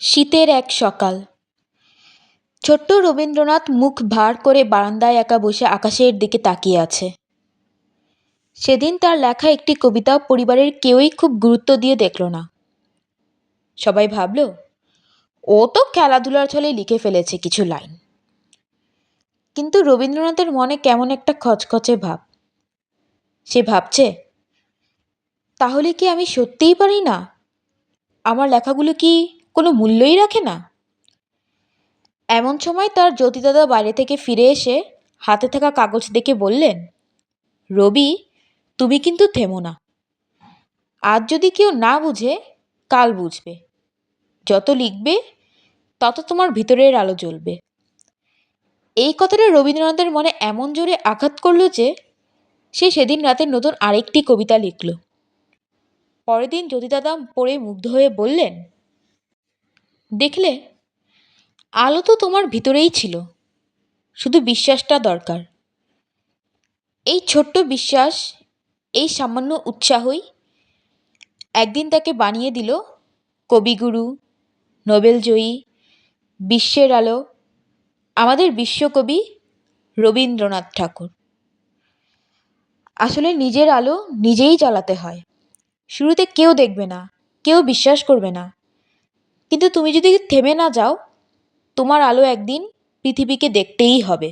শীতের এক সকাল। ছোট্ট রবীন্দ্রনাথ মুখ ভার করে বারান্দায় একা বসে আকাশের দিকে তাকিয়ে আছে। সেদিন তার লেখা একটি কবিতা পরিবারের কেউই খুব গুরুত্ব দিয়ে দেখল না। সবাই ভাবল, ও তো খেলাধুলার ছলে লিখে ফেলেছে কিছু লাইন। কিন্তু রবীন্দ্রনাথের মনে কেমন একটা খচখচে ভাব। সে ভাবছে, তাহলে কি আমি সত্যিই পারি না? আমার লেখাগুলো কি কোনো মূল্যই রাখে না? এমন সময় তার জ্যোতিদাদা বাইরে থেকে ফিরে এসে হাতে থাকা কাগজ দেখে বললেন, রবি, তুমি কিন্তু থেমো না। আজ যদি কেউ না বুঝে, কাল বুঝবে। যত লিখবে তত তোমার ভিতরের আলো জ্বলবে। এই কথাটা রবীন্দ্রনাথের মনে এমন জোরে আঘাত করল যে সে সেদিন রাতে নতুন আরেকটি কবিতা লিখল। পরের দিন জ্যোতিদাদা পড়ে মুগ্ধ হয়ে বললেন, দেখলে, আলো তো তোমার ভিতরেই ছিল, শুধু বিশ্বাসটা দরকার। এই ছোট্ট বিশ্বাস, এই সামান্য উৎসাহই একদিন তাকে বানিয়ে দিল কবিগুরু, নোবেলজয়ী, বিশ্বের আলো, আমাদের বিশ্বকবি রবীন্দ্রনাথ ঠাকুর। আসলে নিজের আলো নিজেই জ্বালাতে হয়। শুরুতে কেউ দেখবে না, কেউ বিশ্বাস করবে না, কিন্তু তুমি যদি থেমে না যাও, তোমার আলো একদিন পৃথিবীকে দেখতেই হবে।